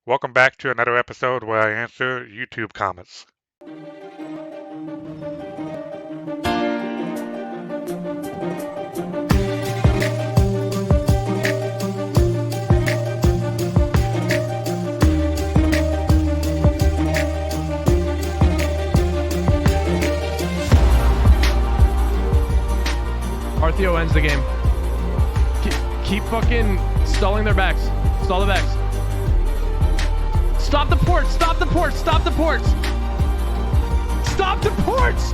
Welcome back to another episode where I answer YouTube comments. ARTHEO ends the game. Keep fucking stalling their backs. Stall the backs. Stop the ports! Stop the ports! Stop the ports! Stop the ports!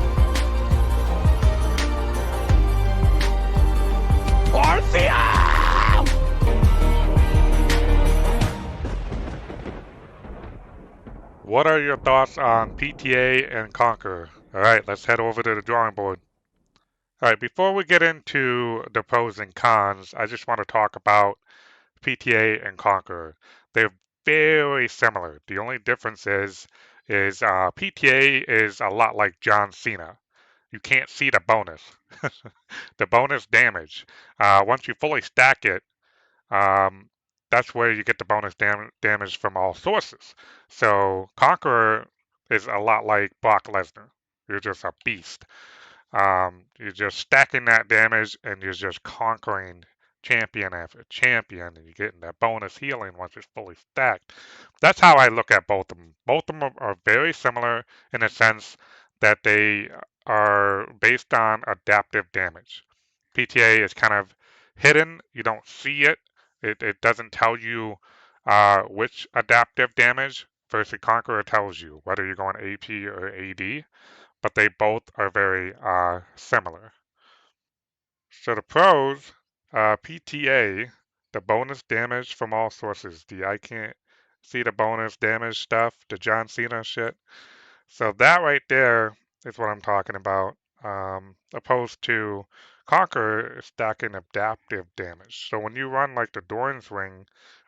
ARTHEO! What are your thoughts on PTA and Conqueror? Alright, let's head over to the drawing board. Alright, before we get into the pros and cons, I just want to talk about PTA and Conqueror. They're very similar. The only difference is PTA is a lot like John Cena. You can't see the bonus. The bonus damage. Once you fully stack it, that's where you get the bonus damage from all sources. So Conqueror is a lot like Brock Lesnar. You're just a beast. You're just stacking that damage and you're just conquering champion after champion, and you're getting that bonus healing once it's fully stacked. That's how I look at both of them. Both of them are very similar in the sense that they are based on adaptive damage. PTA is kind of hidden. You don't see it. It doesn't tell you which adaptive damage. Versus Conqueror tells you whether you're going AP or AD, but they both are very similar. So the pros, PTA, the bonus damage from all sources. I can't see the bonus damage stuff, the John Cena shit. So that right there is what I'm talking about. Opposed to Conqueror stacking adaptive damage. So when you run like the Doran's Ring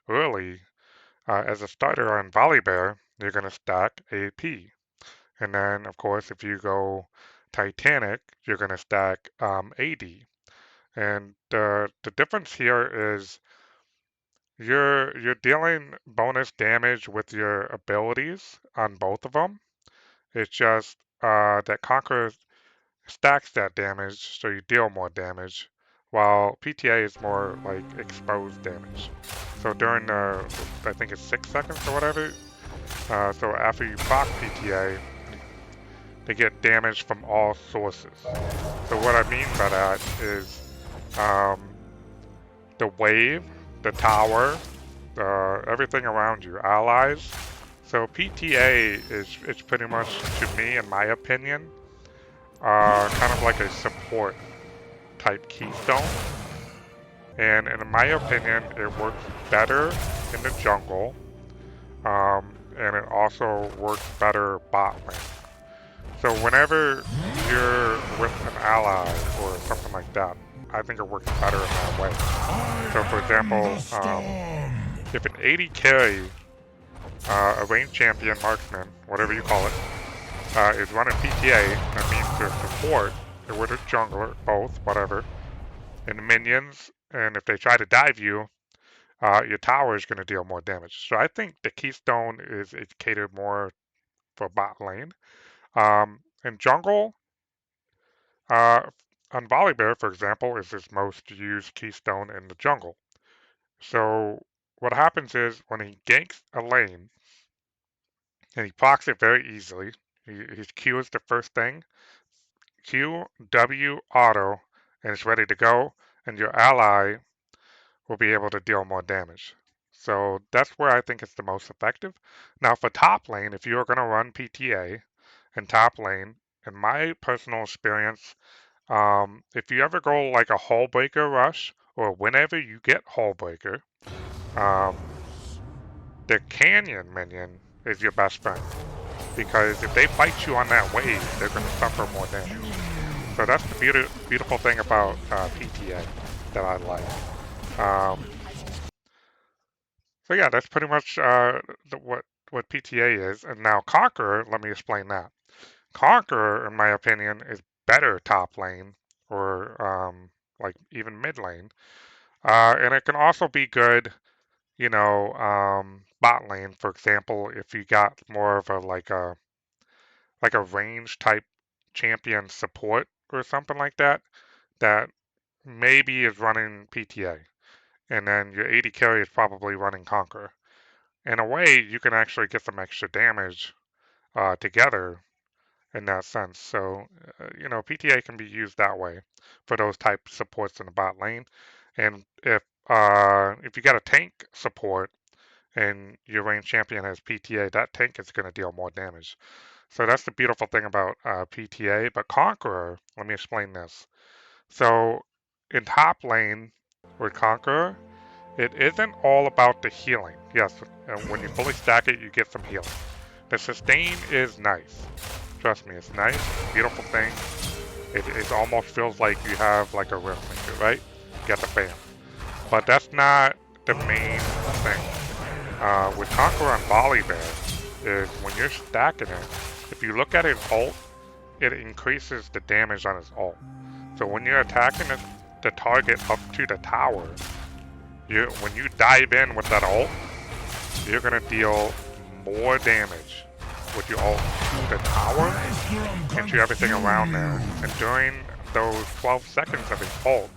early as a starter on Volibear, you're going to stack AP. And then, of course, if you go Titanic, you're going to stack AD. And the difference here is you're dealing bonus damage with your abilities on both of them. It's just that Conqueror stacks that damage, so you deal more damage, while PTA is more like exposed damage. So during the, I think it's 6 seconds or whatever, so after you proc PTA, they get damage from all sources. So what I mean by that is the wave, the tower, everything around you, allies. So PTA is pretty much, to me, in my opinion, kind of like a support type keystone. And in my opinion, it works better in the jungle, and it also works better bot lane. So whenever you're with an ally or something like that, I think it works better in that way. So for example, if an 80 carry, a ranged champion, marksman, whatever you call it, is running PTA, that means their support, or with a jungler, both, whatever, and the minions, and if they try to dive you, your tower is going to deal more damage. So I think the keystone is catered more for bot lane. In jungle, on Volibear, for example, is his most used keystone in the jungle. So what happens is when he ganks a lane, and he procs it very easily, his Q is the first thing, Q, W, auto, and it's ready to go, and your ally will be able to deal more damage. So that's where I think it's the most effective. Now for top lane, if you're going to run PTA in top lane, in my personal experience, if you ever go like a hullbreaker rush, or whenever you get hullbreaker, the canyon minion is your best friend. Because if they fight you on that wave, they're going to suffer more damage. So that's the beautiful thing about PTA that I like. So yeah, that's pretty much what PTA is. And now Conqueror, let me explain that. Conqueror, in my opinion, is better top lane or like even mid lane. And it can also be good you know, bot lane, for example, if you got more of a like a range type champion support or something like that, that maybe is running PTA, and then your AD carry is probably running Conqueror. In a way, you can actually get some extra damage together in that sense. So, you know, PTA can be used that way for those type supports in the bot lane. And if you got a tank support and your range champion has PTA, that tank is going to deal more damage. So that's the beautiful thing about PTA. But Conqueror, let me explain this. So in top lane with Conqueror, it isn't all about the healing. Yes, when you fully stack it, you get some healing. The sustain is nice. Trust me, it's nice, beautiful thing. It almost feels like you have like a rim finger, right? You got the bam. But that's not the main thing. With Conqueror and Volibear is when you're stacking it, if you look at his ult, it increases the damage on his ult. So when you're attacking the target up to the tower, when you dive in with that ult, you're gonna deal more damage with your ult to the tower and to everything around there. And during those 12 seconds of his ult,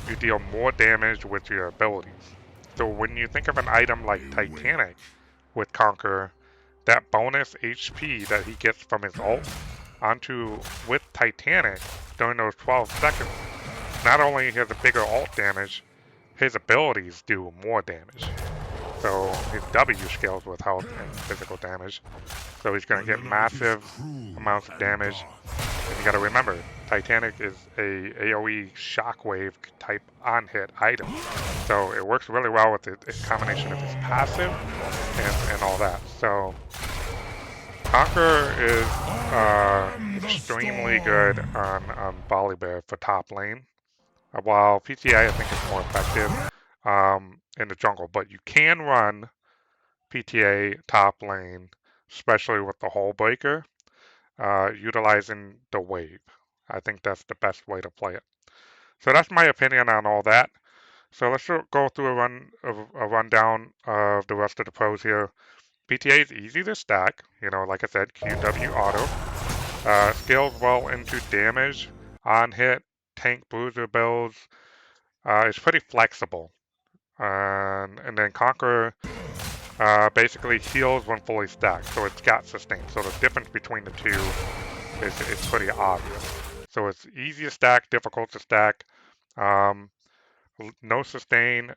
you deal more damage with your abilities. So when you think of an item like Titanic with Conqueror, that bonus HP that he gets from his ult onto with Titanic during those 12 seconds, not only has a bigger ult damage, his abilities do more damage. So his W scales with health and physical damage. So he's going to get massive amounts of damage. And you got to remember, Titanic is a AoE shockwave type on-hit item. So it works really well with the combination of his passive and all that. So Conqueror is extremely good on Volibear for top lane. While PTA I think is more effective in the jungle, but you can run PTA top lane, especially with the hullbreaker, utilizing the wave. I think that's the best way to play it. So that's my opinion on all that. So let's go through a rundown of the rest of the pros here. PTA is easy to stack, you know, like I said, QW auto. Scales well into damage, on hit, tank bruiser builds. It's pretty flexible. And then Conqueror basically heals when fully stacked, so it's got sustain. So the difference between the two is pretty obvious. So it's easy to stack, difficult to stack. Um, no sustain,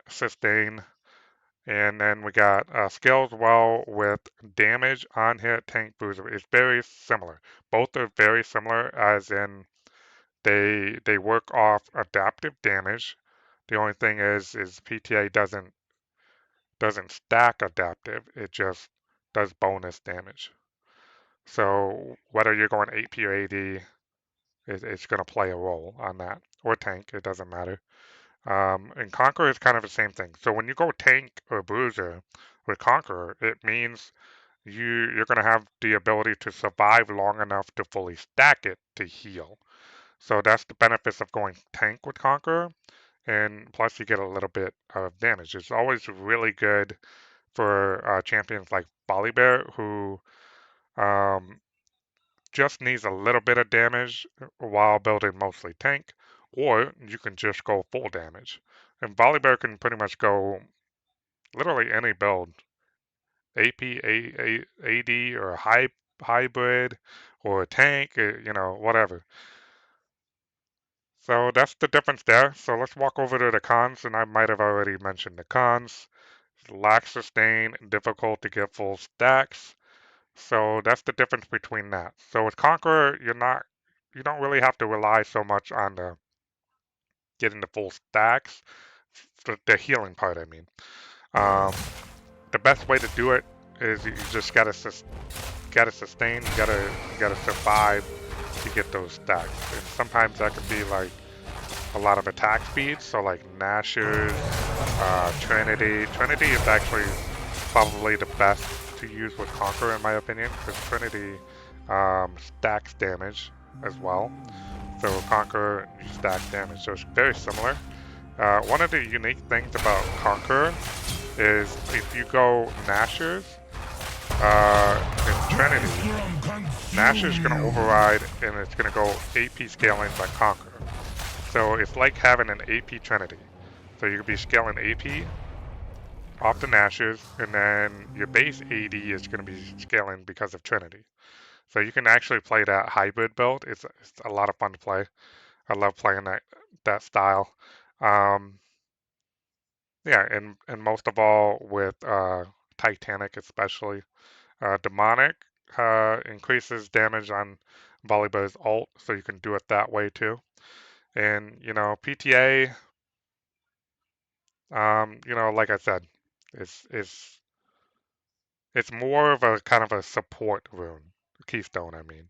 and then we got scales well with damage, on hit, tank, bruiser. It's very similar. Both are very similar, as in they work off adaptive damage. The only thing is PTA doesn't stack adaptive. It just does bonus damage. So whether you're going AP or AD, it's going to play a role on that. Or tank, it doesn't matter. And Conqueror is kind of the same thing. So when you go tank or bruiser with Conqueror, it means you're going to have the ability to survive long enough to fully stack it to heal. So that's the benefits of going tank with Conqueror. And plus you get a little bit of damage. It's always really good for champions like Volibear, who um, just needs a little bit of damage while building mostly tank, or you can just go full damage. And Volibear can pretty much go literally any build, AP, AD, or hybrid, or a tank, you know, whatever. So that's the difference there. So let's walk over to the cons, and I might have already mentioned the cons. Lack sustain, difficult to get full stacks. So that's the difference between that. So with Conqueror, you don't really have to rely so much on the getting the full stacks, the healing part, I mean. Um, the best way to do it is you just gotta sustain, you gotta survive to get those stacks. And sometimes that can be like a lot of attack speed, so like Nashers, Trinity. Trinity is actually probably the best to use with Conqueror in my opinion, because Trinity stacks damage as well. So Conqueror, you stack damage, so it's very similar. One of the unique things about Conqueror is if you go Nashers in Trinity, Nashers is going to override and it's going to go AP scaling by Conqueror. So it's like having an AP Trinity. So you could be scaling AP off the Nashers, and then your base AD is going to be scaling because of Trinity. So you can actually play that hybrid build. It's a lot of fun to play. I love playing that style. Um, yeah, and most of all with Titanic especially. Demonic increases damage on Volibear's ult, so you can do it that way too. And PTA, like I said, it's it's more of a kind of a support rune, keystone. I mean,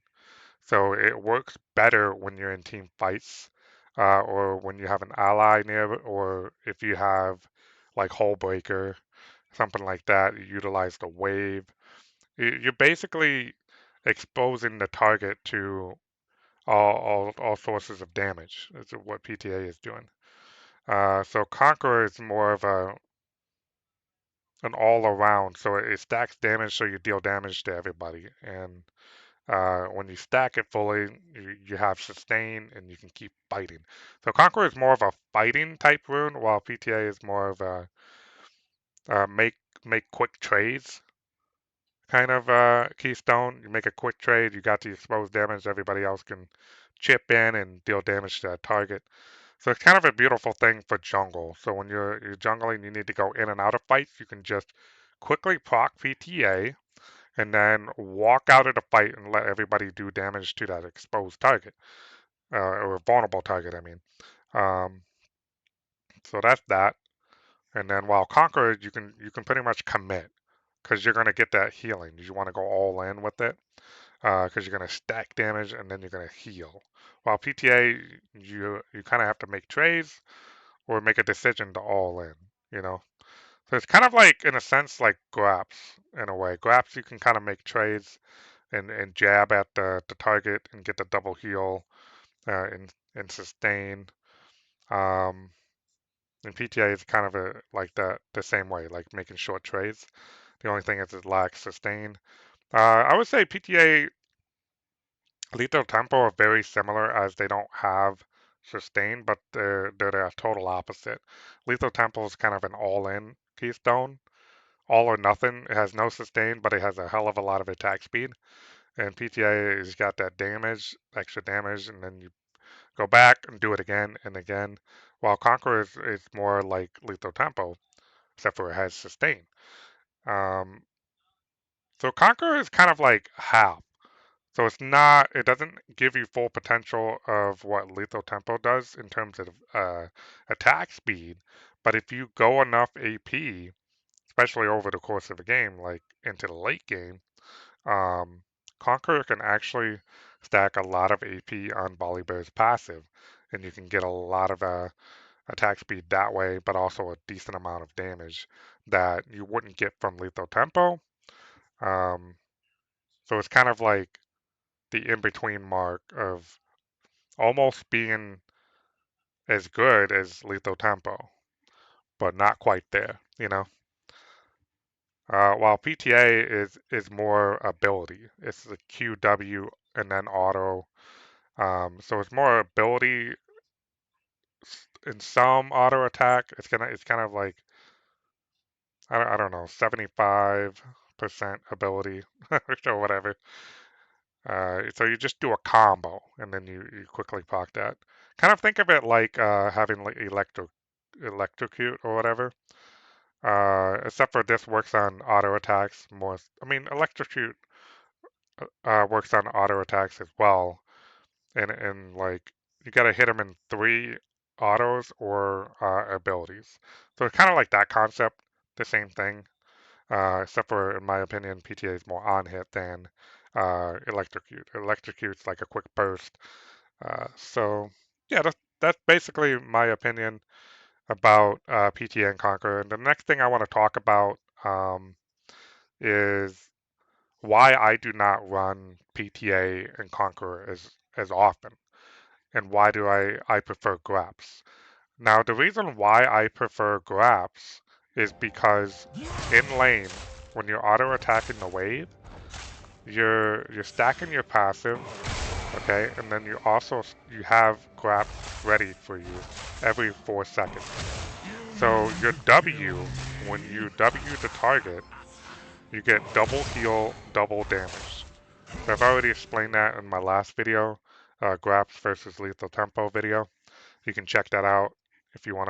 so it works better when you're in team fights, or when you have an ally near, or if you have like hullbreaker, something like that. You utilize the wave. You're basically exposing the target to all sources of damage. Is what PTA is doing. So Conqueror is more of an all around. So it stacks damage, so you deal damage to everybody. And when you stack it fully, you have sustain and you can keep fighting. So Conqueror is more of a fighting type rune, while PTA is more of a make quick trades kind of keystone. You make a quick trade, you got the exposed damage, everybody else can chip in and deal damage to that target. So it's kind of a beautiful thing for jungle. So when you're jungling, you need to go in and out of fights. You can just quickly proc PTA and then walk out of the fight and let everybody do damage to that exposed target, or vulnerable target, I mean. Um, so that's that. And then while Conqueror, you can pretty much commit because you're gonna get that healing. You want to go all in with it because you're gonna stack damage and then you're gonna heal. While PTA, you kind of have to make trades or make a decision to all in. You know, so it's kind of like in a sense like Graps in a way. Graps you can kind of make trades and jab at the target and get the double heal and sustain. Um, and PTA is kind of like the same way, like making short trades. The only thing is it lacks sustain. I would say PTA Lethal Tempo are very similar as they don't have sustain, but they're a total opposite. Lethal Tempo is kind of an all-in keystone, all or nothing. It has no sustain, but it has a hell of a lot of attack speed. And PTA has got that damage, extra damage, and then you go back and do it again and again. While Conqueror is more like Lethal Tempo, except for it has sustain. Um, so Conqueror is kind of like half. So it doesn't give you full potential of what Lethal Tempo does in terms of attack speed. But if you go enough AP, especially over the course of a game, like into the late game, um, Conqueror can actually stack a lot of AP on Volibear's passive, and you can get a lot of attack speed that way, but also a decent amount of damage that you wouldn't get from Lethal Tempo. Um, so it's kind of like the in-between mark of almost being as good as Lethal Tempo, but not quite there. While PTA is more ability. It's the QW and then auto. So it's more ability in some auto attack. It's kind of like I don't know, 75% ability or whatever. So you just do a combo and then you quickly proc that. Kind of think of it like having like electrocute or whatever. Except for this works on auto attacks more. I mean, electrocute works on auto attacks as well, and like you gotta hit them in three autos or abilities. So it's kind of like that concept, the same thing. Except for, in my opinion, PTA is more on hit than electrocute. Electrocute's like a quick burst. So yeah, that's basically my opinion about PTA and Conqueror. And the next thing I want to talk about is why I do not run PTA and Conqueror as often, and why do I prefer Graps. Now, the reason why I prefer Graps is because in lane, when you're auto attacking the wave, you're stacking your passive, okay, and then you have grab ready for you every 4 seconds. So your W, when you W the target, you get double heal, double damage. So I've already explained that in my last video, Graps versus Lethal Tempo video. You can check that out if you want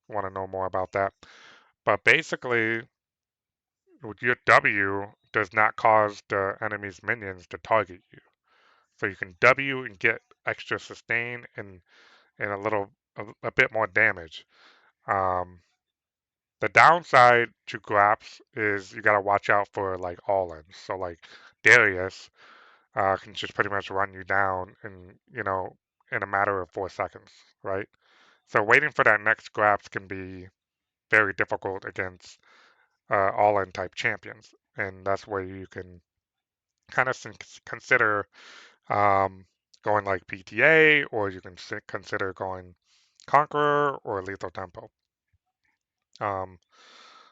to know more about that. But basically, your W does not cause the enemy's minions to target you. So you can W and get extra sustain and a bit more damage. Um, the downside to Graps is you gotta watch out for like all-ins. So like Darius can just pretty much run you down in a matter of 4 seconds, right? So waiting for that next Graps can be very difficult against all-in type champions, and that's where you can kind of consider um, going like PTA, or you can consider going Conqueror or Lethal Tempo. Um,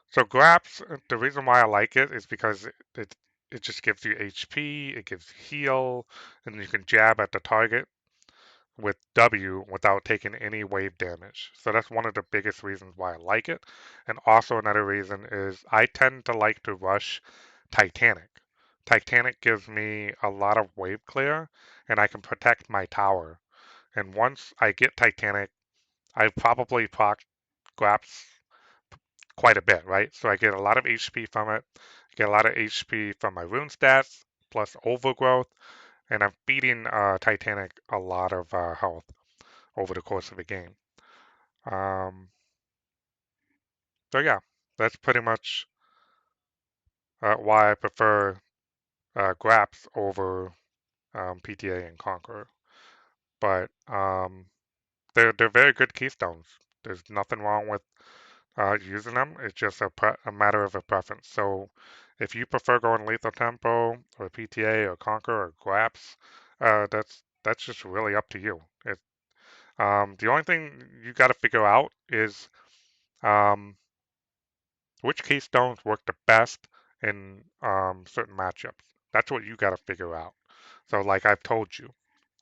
so Graps, the reason why I like it is because it just gives you HP, it gives heal, and you can jab at the target with W without taking any wave damage. So that's one of the biggest reasons why I like it. And also another reason is I tend to like to rush Titanic. Titanic gives me a lot of wave clear and I can protect my tower. And once I get Titanic, I probably proc Graps quite a bit, right? So I get a lot of HP from it. I get a lot of HP from my rune stats, plus overgrowth, and I'm feeding Titanic a lot of health over the course of the game. Um, so yeah, that's pretty much why I prefer Graps over PTA and Conqueror. But they're very good keystones. There's nothing wrong with using them. It's just a matter of a preference. So if you prefer going Lethal Tempo or PTA or Conqueror or Graps, that's just really up to you. The only thing you got to figure out is um, which keystones work the best in certain matchups. That's what you got to figure out. So, like I've told you,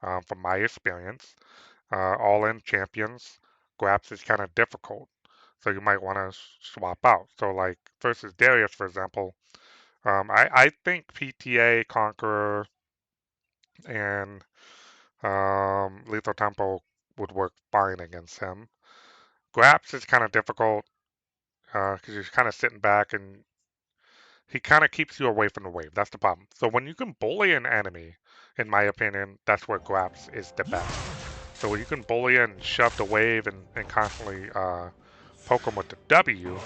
from my experience, all-in champions, Graps is kind of difficult. So you might want to swap out. So, like versus Darius, for example, I think PTA Conqueror and Lethal Tempo would work fine against him. Graps is kind of difficult because you're kind of sitting back and he kind of keeps you away from the wave. That's the problem. So when you can bully an enemy, in my opinion, that's where Graps is the best. So when you can bully and shove the wave and constantly poke them with the W,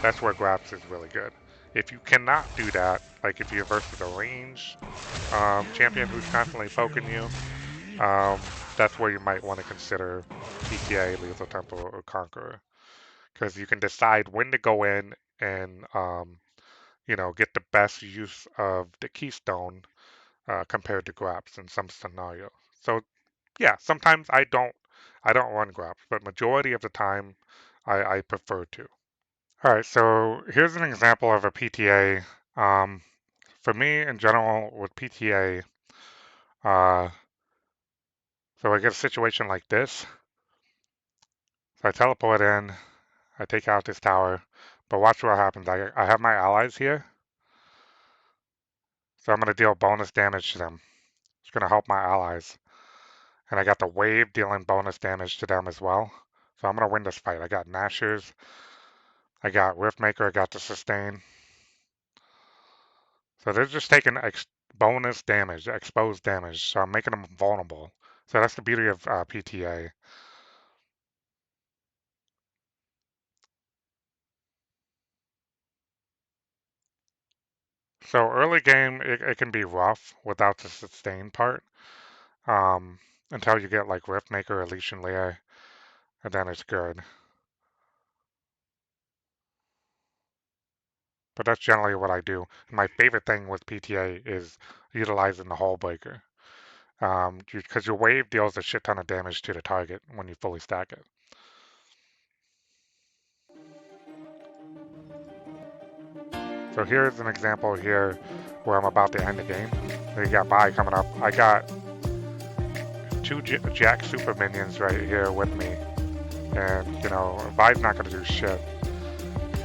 that's where Graps is really good. If you cannot do that, like if you're versus a range champion who's constantly poking you, um, that's where you might want to consider PTA, Lethal Tempo, or Conqueror. Because you can decide when to go in and get the best use of the keystone compared to Graps in some scenarios. So yeah, sometimes I don't run Graps, but majority of the time I prefer to. All right, so here's an example of a PTA. For me in general with PTA, uh, so I get a situation like this. So I teleport in, I take out this tower, but watch what happens. I have my allies here, so I'm going to deal bonus damage to them. It's going to help my allies. And I got the wave dealing bonus damage to them as well. So I'm going to win this fight. I got Nashers, I got Riftmaker, I got the sustain. So they're just taking bonus damage, exposed damage. So I'm making them vulnerable. So that's the beauty of PTA. So early game, it can be rough without the sustain part. Um, until you get like Riftmaker or Legion Lair, and then it's good. But that's generally what I do. My favorite thing with PTA is utilizing the hullbreaker. Because your wave deals a shit ton of damage to the target when you fully stack it. So here's an example here where I'm about to end the game. We got Vi coming up. I got two Jack Super Minions right here with me. And, you know, Vi's not going to do shit.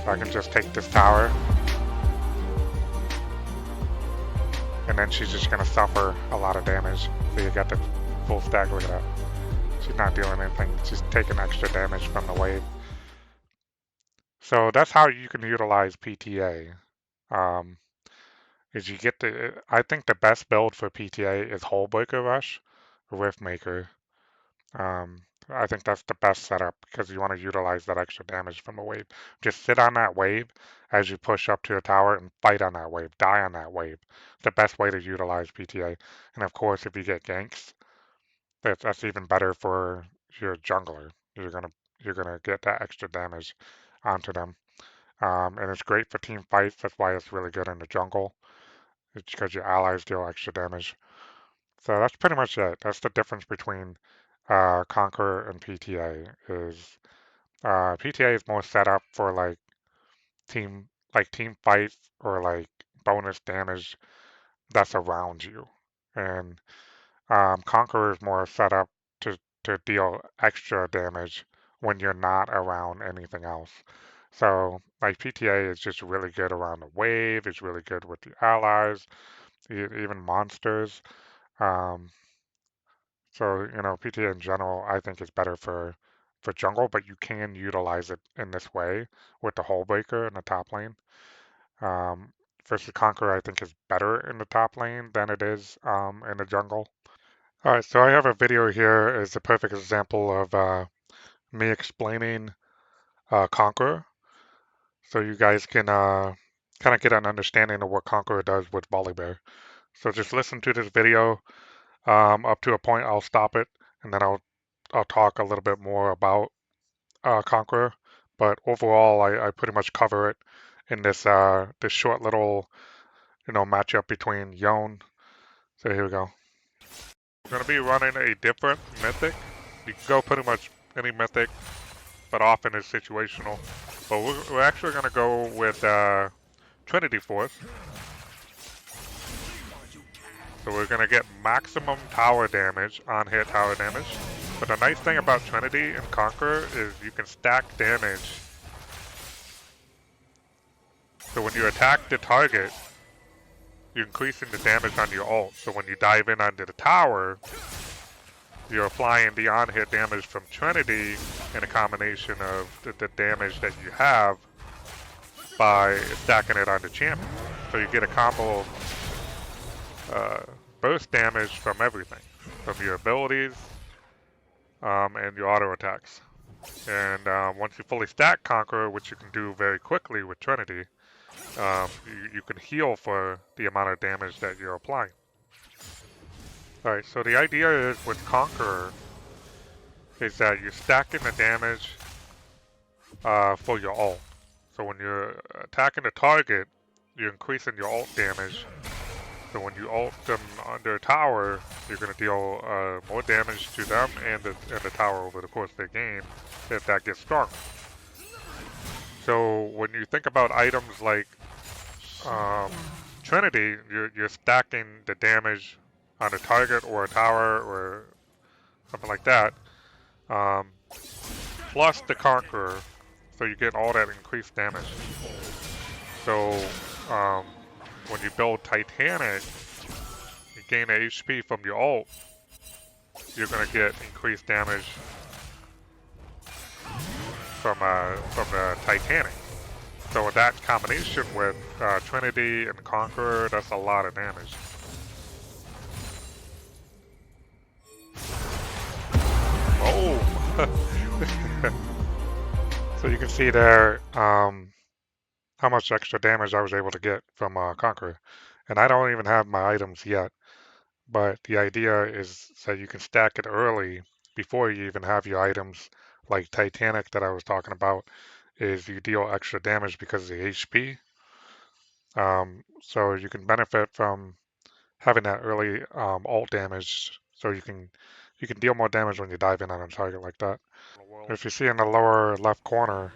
So I can just take this tower. And then she's just going to suffer a lot of damage. So you got the full stack. Look at that. She's not doing anything. She's taking extra damage from the wave. So that's how you can utilize PTA. Um, is you get the, I think the best build for PTA is Hullbreaker Rush, Riftmaker. I think that's the best setup because you want to utilize that extra damage from a wave. Just sit on that wave as you push up to your tower and fight on that wave, die on that wave. It's the best way to utilize PTA. And of course, if you get ganks, that's even better for your jungler. You're gonna get that extra damage onto them. And it's great for team fights. That's why it's really good in the jungle. It's because your allies deal extra damage. So that's pretty much it. That's the difference between Conqueror and PTA. Is PTA is more set up for team fights or like bonus damage that's around you, and Conqueror is more set up to deal extra damage when you're not around anything else. So like PTA is just really good around the wave. It's really good with the allies, even monsters. Um, so you know PTA in general, I think is better for jungle, but you can utilize it in this way with the hullbreaker in the top lane. Um, versus Conqueror, I think is better in the top lane than it is in the jungle. All right, so I have a video here is a perfect example of me explaining Conqueror, so you guys can kind of get an understanding of what Conqueror does with Volibear. So just listen to this video up to a point. I'll stop it, and then I'll talk a little bit more about Conqueror. But overall, I pretty much cover it in this short little matchup between Yone. So here we go. We're gonna be running a different mythic. You can go pretty much any mythic, but often it's situational. But we're actually gonna go with Trinity Force. So we're gonna get maximum tower damage, on hit tower damage. But the nice thing about Trinity and Conqueror is you can stack damage. So when you attack the target, you're increasing the damage on your ult. So when you dive in onto the tower, you're applying the on-hit damage from Trinity in a combination of the damage that you have by stacking it on the champion. So you get a combo of burst damage from everything, from your abilities and your auto attacks. And once you fully stack Conqueror, which you can do very quickly with Trinity, you can heal for the amount of damage that you're applying. Alright, so the idea is with Conqueror is that you're stacking the damage for your ult. So when you're attacking the target, you're increasing your ult damage. So when you ult them under a tower, you're going to deal more damage to them and the tower over the course of the game if that gets stronger. So when you think about items like Trinity, you're stacking the damage on a target or a tower or something like that, plus the Conqueror, so you get all that increased damage. So when you build Titanic, you gain a HP from your ult, you're going to get increased damage from the Titanic. So with that combination with Trinity and Conqueror, that's a lot of damage. Oh! So you can see there how much extra damage I was able to get from Conqueror. And I don't even have my items yet. But the idea is that you can stack it early before you even have your items, like Titanic that I was talking about, is you deal extra damage because of the HP. So you can benefit from having that early ult damage, so you can deal more damage when you dive in on a target like that. If you see in the lower left corner,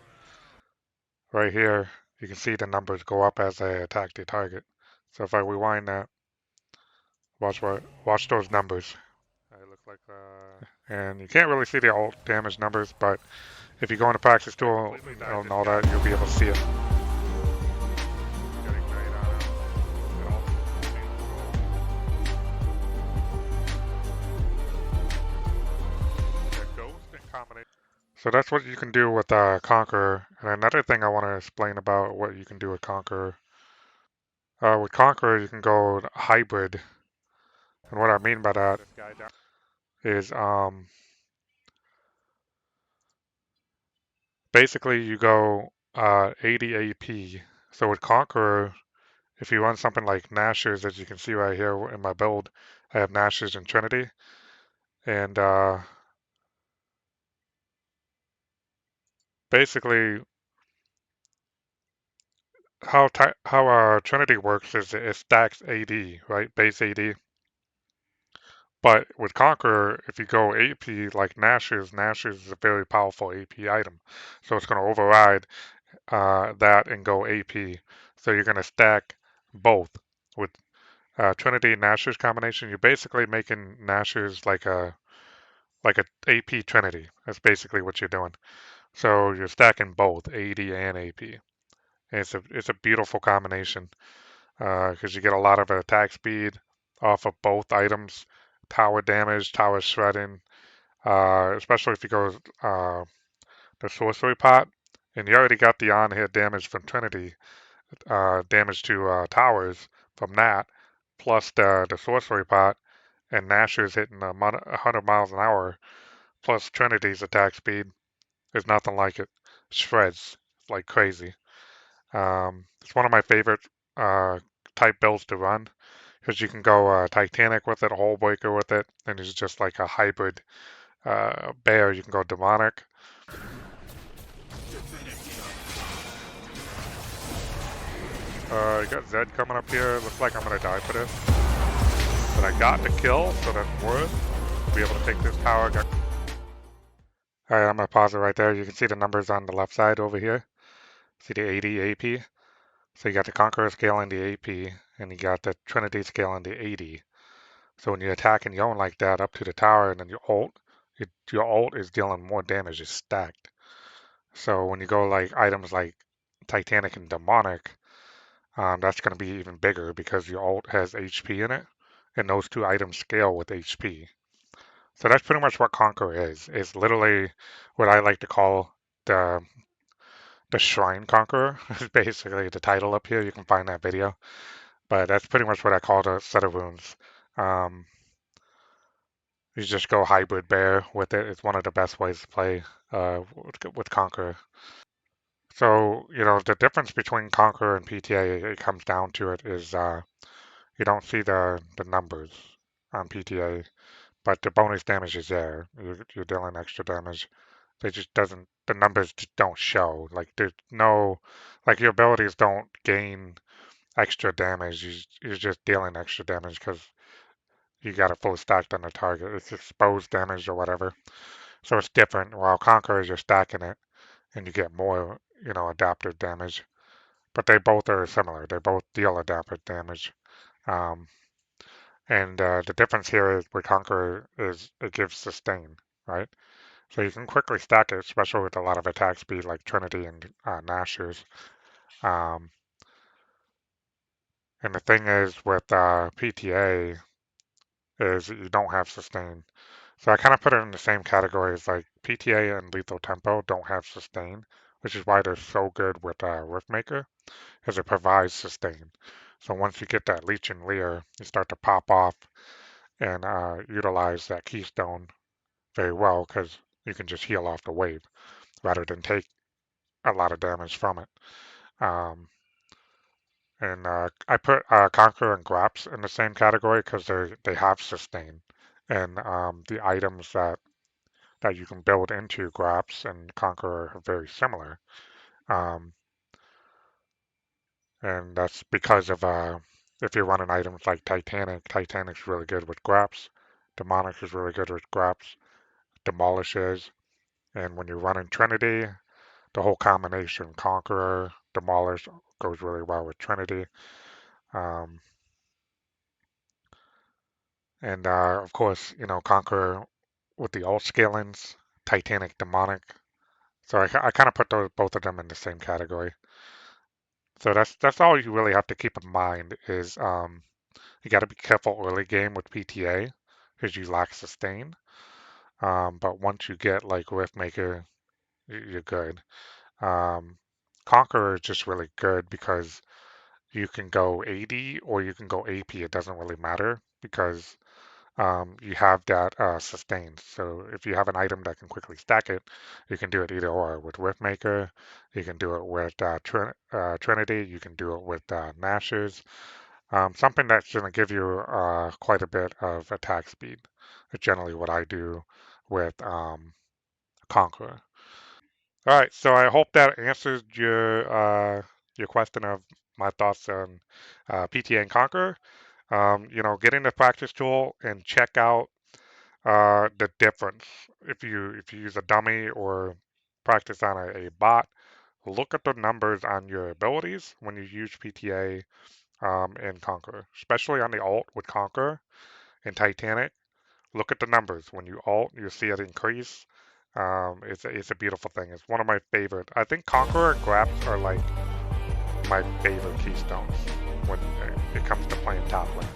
right here, you can see the numbers go up as I attack the target. So if I rewind that, watch those numbers. It looks like, and you can't really see the ult damage numbers, but if you go into practice tool and all that, you'll be able to see it. So that's what you can do with Conqueror. And another thing I want to explain about what you can do with Conqueror. With Conqueror, you can go hybrid. And what I mean by that is basically you go 80 AP. So with Conqueror, if you run something like Nashers, as you can see right here in my build, I have Nashers and Trinity. And basically, how Trinity works is it stacks AD, right? Base AD. But with Conqueror, if you go AP like Nashers, Nashers is a very powerful AP item. So it's going to override that and go AP. So you're going to stack both. With Trinity and Nashers combination, you're basically making Nashers like a AP Trinity. That's basically what you're doing. So you're stacking both AD and AP. And it's a beautiful combination because you get a lot of attack speed off of both items, tower damage, tower shredding, especially if you go the sorcery pot, and you already got the on-hit damage from Trinity, damage to towers from that, plus the sorcery pot, and Nashor's hitting 100 miles an hour, plus Trinity's attack speed. There's nothing like it. Shreds like crazy. It's one of my favorite type builds to run because you can go Titanic with it, Hullbreaker with it, and it's just like a hybrid bear. You can go demonic. You got Zed coming up here. Looks like I'm gonna die for this, but I got the kill, so that's worth. Be able to take this tower. All right, I'm gonna pause it right there. You can see the numbers on the left side over here. See the 80 AP. So you got the Conqueror scaling the AP, and you got the Trinity scaling the 80. So when you're attacking your own like that up to the tower, and then your ult is dealing more damage. It's stacked. So when you go like items like Titanic and Demonic, that's going to be even bigger because your ult has HP in it, and those two items scale with HP. So that's pretty much what Conqueror is. It's literally what I like to call the the Shrine Conqueror. Is basically the title up here. You can find that video, but that's pretty much what I call the set of runes. Um, you just go hybrid bear with it. It's one of the best ways to play with Conqueror. So, the difference between Conqueror and PTA, it comes down to it is you don't see the numbers on PTA, but the bonus damage is there. You're dealing extra damage. The numbers just don't show. Like, there's no, like, your abilities don't gain extra damage. You're just dealing extra damage because you got it full stacked on the target. It's exposed damage or whatever. So it's different. While Conqueror, you're stacking it and you get more, adaptive damage. But they both are similar. They both deal adaptive damage. Um, and the difference here is with Conqueror is it gives sustain, right? So you can quickly stack it, especially with a lot of attack speed like Trinity and Nashers. Um, and the thing is with PTA is you don't have sustain. So I kind of put it in the same category as like PTA and Lethal Tempo don't have sustain, which is why they're so good with Riftmaker, because it provides sustain. So once you get that Leech and Leer, you start to pop off and utilize that Keystone very well because you can just heal off the wave rather than take a lot of damage from it. Um, and I put Conqueror and Graps in the same category because they have sustain, and the items that you can build into Graps and Conqueror are very similar. Um, and that's because of if you're running items like Titanic, Titanic's really good with Graps. Demonic is really good with Graps. Demolishes. And when you're running Trinity, the whole combination, Conqueror, Demolish goes really well with Trinity. Um, and of course, Conqueror with the alt scalings, Titanic, Demonic. So I kind of put both of them in the same category. So that's all you really have to keep in mind is you got to be careful early game with PTA because you lack sustain. But once you get like Riftmaker, you're good. Um, Conqueror is just really good because you can go AD or you can go AP. It doesn't really matter because you have that sustain. So if you have an item that can quickly stack it, you can do it either or with Riftmaker. You can do it with Trinity. You can do it with Mashers. Something that's going to give you quite a bit of attack speed. That's generally what I do with Conqueror. All right, so I hope that answers your question of my thoughts on PTA and Conqueror. Getting the practice tool and check out the difference. If you use a dummy or practice on a bot, look at the numbers on your abilities when you use PTA and Conqueror, especially on the alt with Conqueror and Titanic. Look at the numbers. When you alt, you see it increase. It's a beautiful thing. It's one of my favorite. I think Conqueror and Graps are like my favorite keystones when it comes to playing top lane.